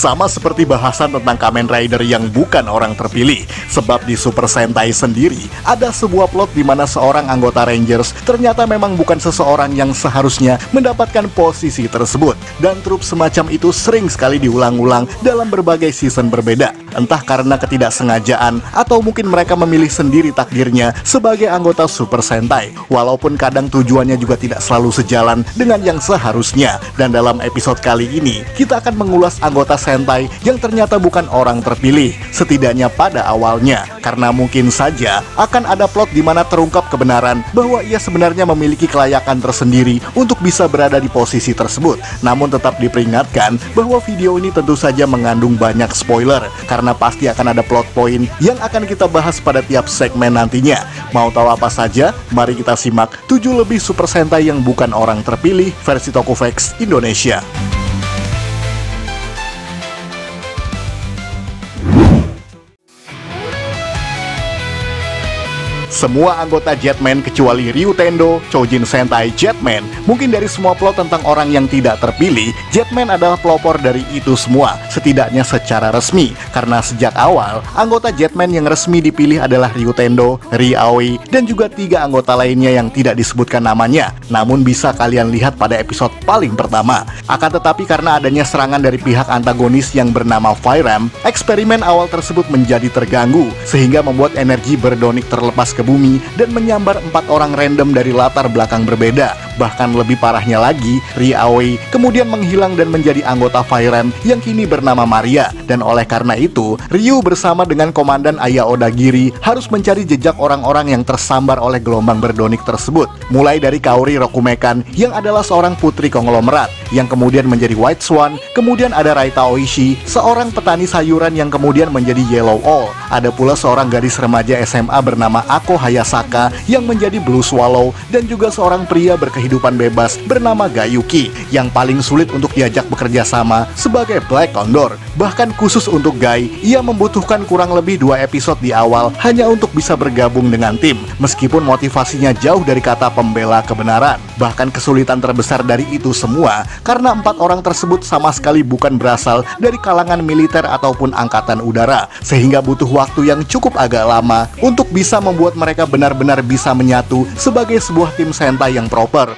Sama seperti bahasan tentang Kamen Rider yang bukan orang terpilih. Sebab di Super Sentai sendiri, ada sebuah plot di mana seorang anggota Rangers ternyata memang bukan seseorang yang seharusnya mendapatkan posisi tersebut. Dan trup semacam itu sering sekali diulang-ulang dalam berbagai season berbeda. Entah karena ketidaksengajaan, atau mungkin mereka memilih sendiri takdirnya sebagai anggota Super Sentai. Walaupun kadang tujuannya juga tidak selalu sejalan dengan yang seharusnya. Dan dalam episode kali ini, kita akan mengulas anggota Sentai yang ternyata bukan orang terpilih, setidaknya pada awalnya, karena mungkin saja akan ada plot di mana terungkap kebenaran bahwa ia sebenarnya memiliki kelayakan tersendiri untuk bisa berada di posisi tersebut. Namun tetap diperingatkan bahwa video ini tentu saja mengandung banyak spoiler, karena pasti akan ada plot point yang akan kita bahas pada tiap segmen nantinya. Mau tahu apa saja? Mari kita simak 7 lebih Super Sentai yang bukan orang terpilih versi Tokuvex Indonesia. Semua anggota Jetman kecuali Ryutendo, Chojin Sentai Jetman. Mungkin dari semua plot tentang orang yang tidak terpilih, Jetman adalah pelopor dari itu semua, setidaknya secara resmi. Karena sejak awal, anggota Jetman yang resmi dipilih adalah Ryutendo, Ri Aoi, dan juga 3 anggota lainnya yang tidak disebutkan namanya. Namun bisa kalian lihat pada episode paling pertama. Akan tetapi karena adanya serangan dari pihak antagonis yang bernama Fire-Em, eksperimen awal tersebut menjadi terganggu, sehingga membuat energi Birdonic terlepas ke bumi dan menyambar 4 orang random dari latar belakang berbeda. Bahkan lebih parahnya lagi, Ri Aoi kemudian menghilang dan menjadi anggota Fire-Em yang kini bernama Maria. Dan oleh karena itu, Ryu bersama dengan Komandan Aya Odagiri harus mencari jejak orang-orang yang tersambar oleh gelombang Birdonic tersebut. Mulai dari Kaori Rokumekan yang adalah seorang putri konglomerat yang kemudian menjadi White Swan. Kemudian ada Raita Oishi, seorang petani sayuran yang kemudian menjadi Yellow Owl. Ada pula seorang gadis remaja SMA bernama Ako Hayasaka yang menjadi Blue Swallow, dan juga seorang pria berkehidupan bebas bernama Gayuki yang paling sulit untuk diajak bekerja sama sebagai Black Condor. Bahkan khusus untuk Gai, ia membutuhkan kurang lebih 2 episode di awal hanya untuk bisa bergabung dengan tim, meskipun motivasinya jauh dari kata pembela kebenaran. Bahkan kesulitan terbesar dari itu semua karena 4 orang tersebut sama sekali bukan berasal dari kalangan militer ataupun angkatan udara, sehingga butuh waktu yang cukup agak lama untuk bisa membuat mereka benar-benar bisa menyatu sebagai sebuah tim Sentai yang proper.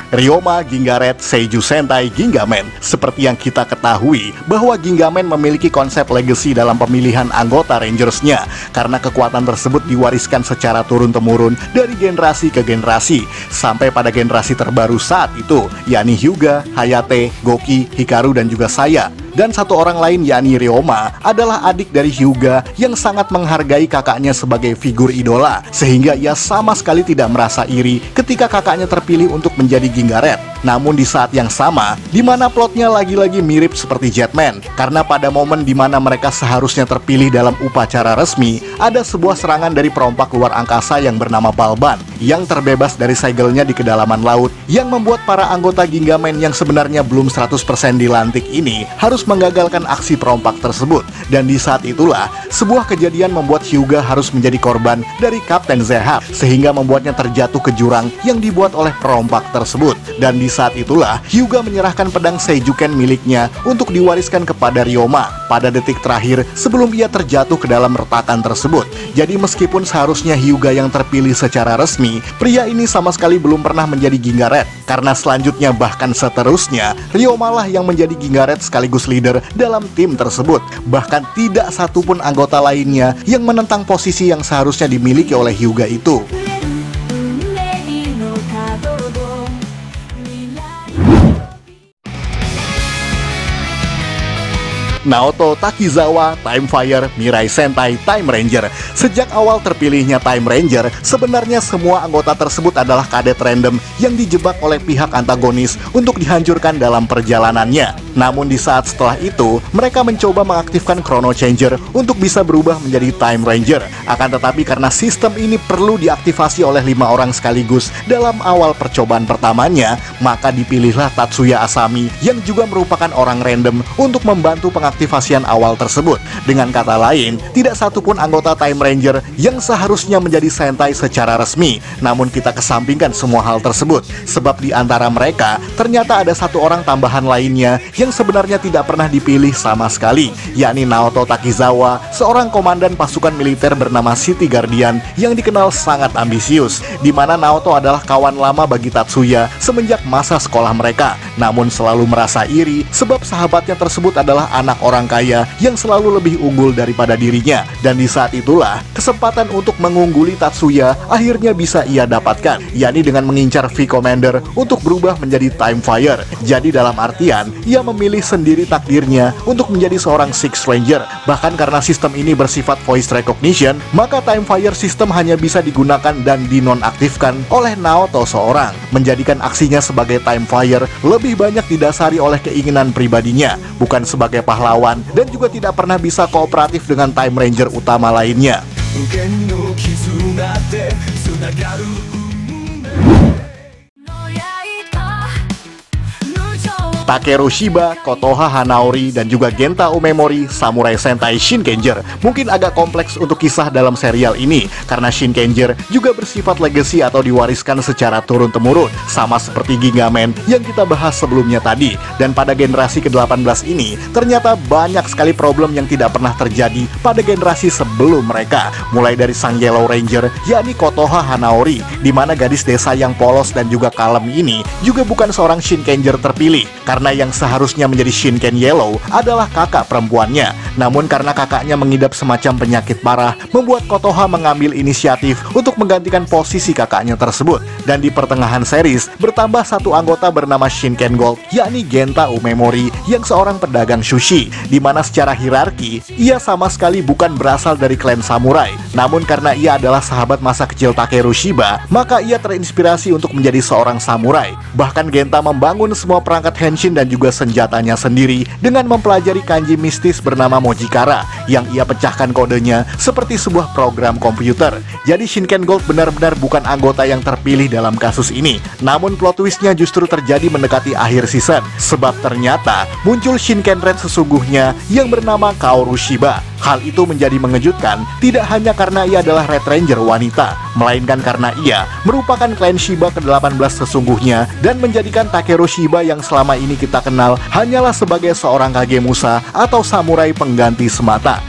Ryoma, Gingaret, Seiju Sentai, Gingamen. Seperti yang kita ketahui bahwa Gingamen memiliki konsep legacy dalam pemilihan anggota Rangersnya, karena kekuatan tersebut diwariskan secara turun-temurun dari generasi ke generasi sampai pada generasi terbaru saat itu, yakni Hyuga, Hayate, Goki, Hikaru, dan juga saya. Dan satu orang lain yakni Ryoma adalah adik dari Hyuga yang sangat menghargai kakaknya sebagai figur idola, sehingga ia sama sekali tidak merasa iri ketika kakaknya terpilih untuk menjadi Gingaret. Namun di saat yang sama, di mana plotnya lagi-lagi mirip seperti Jetman, karena pada momen di mana mereka seharusnya terpilih dalam upacara resmi, ada sebuah serangan dari perompak luar angkasa yang bernama Balban yang terbebas dari segelnya di kedalaman laut, yang membuat para anggota Gingamen yang sebenarnya belum 100% dilantik ini harus menggagalkan aksi perompak tersebut. Dan di saat itulah sebuah kejadian membuat Hyuga harus menjadi korban dari Kapten Zehab, sehingga membuatnya terjatuh ke jurang yang dibuat oleh perompak tersebut. Dan di saat itulah Hyuga menyerahkan pedang Seijuken miliknya untuk diwariskan kepada Ryoma pada detik terakhir sebelum ia terjatuh ke dalam retakan tersebut. Jadi meskipun seharusnya Hyuga yang terpilih secara resmi, pria ini sama sekali belum pernah menjadi Gingaret, karena selanjutnya bahkan seterusnya Ryoma lah yang menjadi Gingaret sekaligus leader dalam tim tersebut. Bahkan tidak satupun anggota lainnya yang menentang posisi yang seharusnya dimiliki oleh Hyuga itu. Naoto Takizawa, Time Fire, Mirai Sentai, Time Ranger. Sejak awal terpilihnya Time Ranger, sebenarnya semua anggota tersebut adalah kadet random yang dijebak oleh pihak antagonis untuk dihancurkan dalam perjalanannya. Namun di saat setelah itu, mereka mencoba mengaktifkan Chrono Changer untuk bisa berubah menjadi Time Ranger. Akan tetapi karena sistem ini perlu diaktifasi oleh 5 orang sekaligus dalam awal percobaan pertamanya, maka dipilihlah Tatsuya Asami yang juga merupakan orang random untuk membantu pengaktifasian awal tersebut. Dengan kata lain, tidak satupun anggota Time Ranger yang seharusnya menjadi Sentai secara resmi. Namun kita kesampingkan semua hal tersebut, sebab di antara mereka ternyata ada satu orang tambahan lainnya yang sebenarnya tidak pernah dipilih sama sekali, yakni Naoto Takizawa, seorang komandan pasukan militer bernama City Guardian yang dikenal sangat ambisius, di mana Naoto adalah kawan lama bagi Tatsuya semenjak masa sekolah mereka, namun selalu merasa iri sebab sahabatnya tersebut adalah anak orang kaya yang selalu lebih unggul daripada dirinya. Dan di saat itulah kesempatan untuk mengungguli Tatsuya akhirnya bisa ia dapatkan, yakni dengan mengincar V-Commander untuk berubah menjadi Time Fire. Jadi dalam artian, ia memilih sendiri takdirnya untuk menjadi seorang Six Ranger. Bahkan karena sistem ini bersifat voice recognition, maka Time Fire system hanya bisa digunakan dan dinonaktifkan oleh Naoto seorang, menjadikan aksinya sebagai Time Fire lebih banyak didasari oleh keinginan pribadinya, bukan sebagai pahlawan, dan juga tidak pernah bisa kooperatif dengan Time Ranger utama lainnya. Takeru Shiba, Kotoha Hanaori, dan juga Genta Umemori, Samurai Sentai Shinkenger mungkin agak kompleks untuk kisah dalam serial ini, karena Shinkenger juga bersifat legacy atau diwariskan secara turun-temurun, sama seperti Gingamen yang kita bahas sebelumnya tadi. Dan pada generasi ke-18 ini, ternyata banyak sekali problem yang tidak pernah terjadi pada generasi sebelum mereka, mulai dari sang Yellow Ranger, yakni Kotoha Hanaori, di mana gadis desa yang polos dan juga kalem ini juga bukan seorang Shinkenger terpilih, karena yang seharusnya menjadi Shinken Yellow adalah kakak perempuannya. Namun karena kakaknya mengidap semacam penyakit parah, membuat Kotoha mengambil inisiatif untuk menggantikan posisi kakaknya tersebut. Dan di pertengahan series, bertambah satu anggota bernama Shinken Gold, yakni Genta Umemori, yang seorang pedagang sushi, di mana secara hierarki, ia sama sekali bukan berasal dari klan samurai. Namun karena ia adalah sahabat masa kecil Takeru Shiba, maka ia terinspirasi untuk menjadi seorang samurai. Bahkan Genta membangun semua perangkat henshin dan juga senjatanya sendiri dengan mempelajari kanji mistis bernama Mojikara yang ia pecahkan kodenya seperti sebuah program komputer. Jadi Shinken Gold benar-benar bukan anggota yang terpilih dalam kasus ini. Namun plot twistnya justru terjadi mendekati akhir season, sebab ternyata muncul Shinken Red sesungguhnya yang bernama Kaoru Shiba. Hal itu menjadi mengejutkan tidak hanya karena ia adalah Red Ranger wanita, melainkan karena ia merupakan klan Shiba ke-18 sesungguhnya dan menjadikan Takeru Shiba yang selama ini kita kenal hanyalah sebagai seorang Kagemusa atau samurai pengganti semata.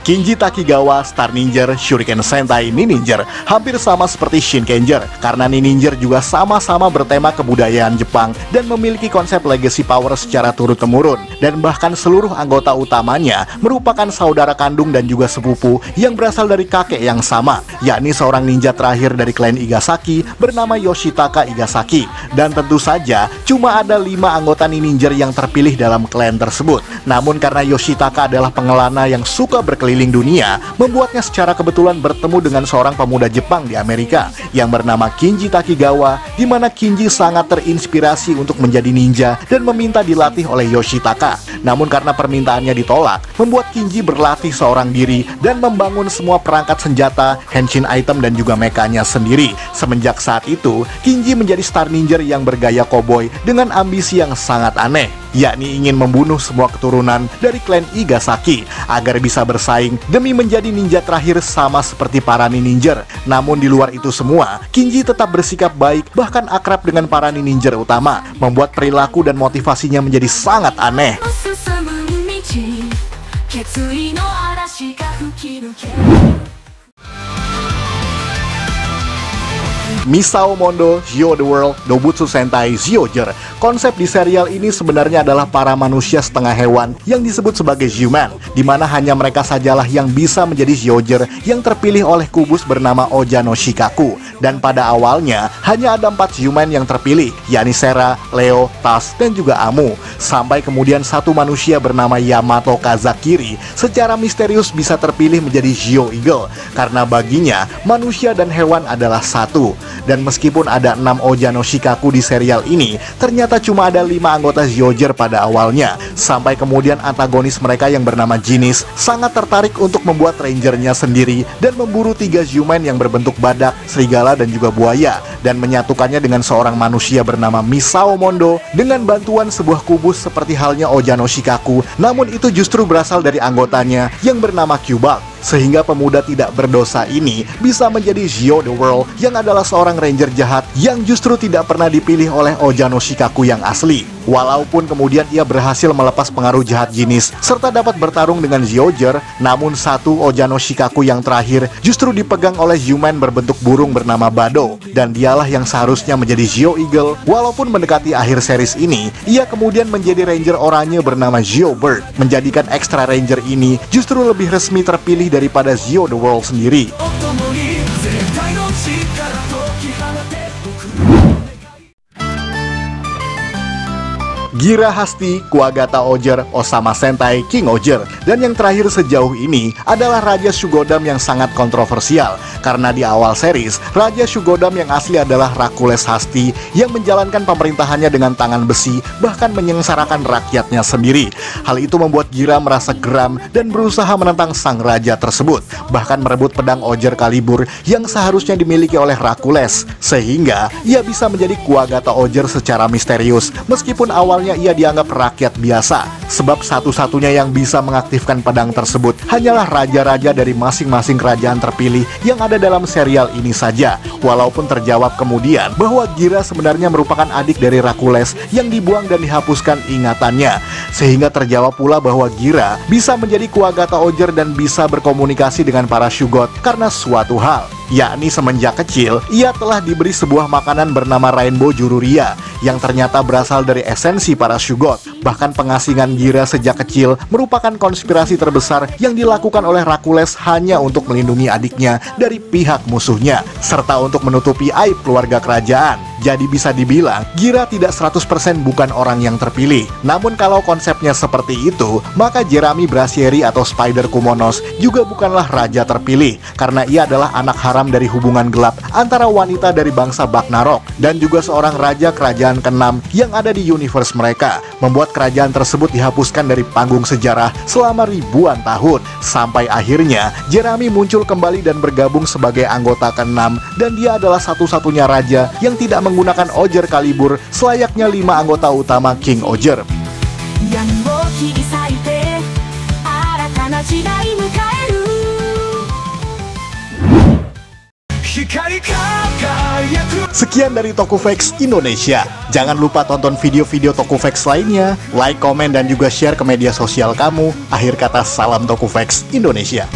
Kinji Takigawa, Star Ninja, Shuriken Sentai Ninja hampir sama seperti Shinkenger, karena Ninja juga sama-sama bertema kebudayaan Jepang dan memiliki konsep legacy power secara turun-temurun. Dan bahkan seluruh anggota utamanya merupakan saudara kandung dan juga sepupu yang berasal dari kakek yang sama, yakni seorang ninja terakhir dari klan Igasaki bernama Yoshitaka Igasaki. Dan tentu saja cuma ada 5 anggota Ninja yang terpilih dalam klan tersebut. Namun karena Yoshitaka adalah pengelana yang suka berkeliling dunia, membuatnya secara kebetulan bertemu dengan seorang pemuda Jepang di Amerika yang bernama Kinji Takigawa, di mana Kinji sangat terinspirasi untuk menjadi ninja dan meminta dilatih oleh Yoshitaka. Namun karena permintaannya ditolak, membuat Kinji berlatih seorang diri dan membangun semua perangkat senjata, henshin item, dan juga mekanya sendiri. Semenjak saat itu, Kinji menjadi Star Ninja yang bergaya koboi dengan ambisi yang sangat aneh, yakni ingin membunuh semua keturunan dari klan Igasaki agar bisa bersaing demi menjadi ninja terakhir sama seperti para ninja. Namun di luar itu semua, Kinji tetap bersikap baik, bahkan akrab dengan para ninja utama, membuat perilaku dan motivasinya menjadi sangat aneh. Misao Mondo, Zio the World, Dobutsu Sentai Zyuohger. Konsep di serial ini sebenarnya adalah para manusia setengah hewan yang disebut sebagai Zyuman, di mana hanya mereka sajalah yang bisa menjadi Zyuohger yang terpilih oleh kubus bernama Oja no Shikaku. Dan pada awalnya hanya ada 4 Zyuman yang terpilih, yakni Sera, Leo, Tas, dan juga Amu. Sampai kemudian satu manusia bernama Yamato Kazakiri secara misterius bisa terpilih menjadi Zio Eagle, karena baginya manusia dan hewan adalah satu. Dan meskipun ada 6 Oja no Shikaku di serial ini, ternyata cuma ada 5 anggota Zyuohger pada awalnya. Sampai kemudian antagonis mereka yang bernama Jinis sangat tertarik untuk membuat rangernya sendiri dan memburu 3 Zyuman yang berbentuk badak, serigala, dan juga buaya, dan menyatukannya dengan seorang manusia bernama Misao Mondo dengan bantuan sebuah kubus seperti halnya Oja no Shikaku. Namun itu justru berasal dari anggotanya yang bernama Kyubak, sehingga pemuda tidak berdosa ini bisa menjadi Zio the World yang adalah seorang ranger jahat yang justru tidak pernah dipilih oleh Oja no Shikaku yang asli. Walaupun kemudian ia berhasil melepas pengaruh jahat Jinis serta dapat bertarung dengan Zyuohger, namun satu Oja no Shikaku yang terakhir justru dipegang oleh Zyuman berbentuk burung bernama Bado, dan dialah yang seharusnya menjadi Zio Eagle. Walaupun mendekati akhir series ini, ia kemudian menjadi ranger oranye bernama Zio Bird, menjadikan extra ranger ini justru lebih resmi terpilih daripada Zio the World sendiri. Gira Hasti, Kuwagata Oger, Osama Sentai, King Oger. Dan yang terakhir sejauh ini adalah Raja Shugodam yang sangat kontroversial, karena di awal series, Raja Shugodam yang asli adalah Rakules Hasti yang menjalankan pemerintahannya dengan tangan besi, bahkan menyengsarakan rakyatnya sendiri. Hal itu membuat Gira merasa geram dan berusaha menentang sang raja tersebut, bahkan merebut pedang Oger Kalibur yang seharusnya dimiliki oleh Rakules, sehingga ia bisa menjadi Kuwagata Oger secara misterius, meskipun awalnya ia dianggap rakyat biasa, sebab satu-satunya yang bisa mengaktifkan pedang tersebut hanyalah raja-raja dari masing-masing kerajaan terpilih yang ada dalam serial ini saja. Walaupun terjawab kemudian bahwa Gira sebenarnya merupakan adik dari Rakules yang dibuang dan dihapuskan ingatannya, sehingga terjawab pula bahwa Gira bisa menjadi Kuwagata Oger dan bisa berkomunikasi dengan para Shugot karena suatu hal, yakni semenjak kecil ia telah diberi sebuah makanan bernama Rainbow Jururia yang ternyata berasal dari esensi para Shugot. Bahkan pengasingan Gira sejak kecil merupakan konspirasi terbesar yang dilakukan oleh Rakules hanya untuk melindungi adiknya dari pihak musuhnya, serta untuk menutupi aib keluarga kerajaan. Jadi bisa dibilang, Gira tidak 100% bukan orang yang terpilih. Namun kalau konsepnya seperti itu, maka Jeremy Brasieri atau Spider Kumonos juga bukanlah raja terpilih, karena ia adalah anak haram dari hubungan gelap antara wanita dari bangsa Bagnarok dan juga seorang raja kerajaan ke-6 yang ada di universe mereka, membuat kerajaan tersebut dihapuskan dari panggung sejarah selama ribuan tahun, sampai akhirnya Jeremy muncul kembali dan bergabung sebagai anggota ke-6, dan dia adalah satu-satunya raja yang tidak menggunakan Oger Kalibur selayaknya 5 anggota utama King Oger. Sekian dari Tokufex Indonesia. Jangan lupa tonton video-video Tokufex lainnya, like, komen, dan juga share ke media sosial kamu. Akhir kata, salam Tokufex Indonesia.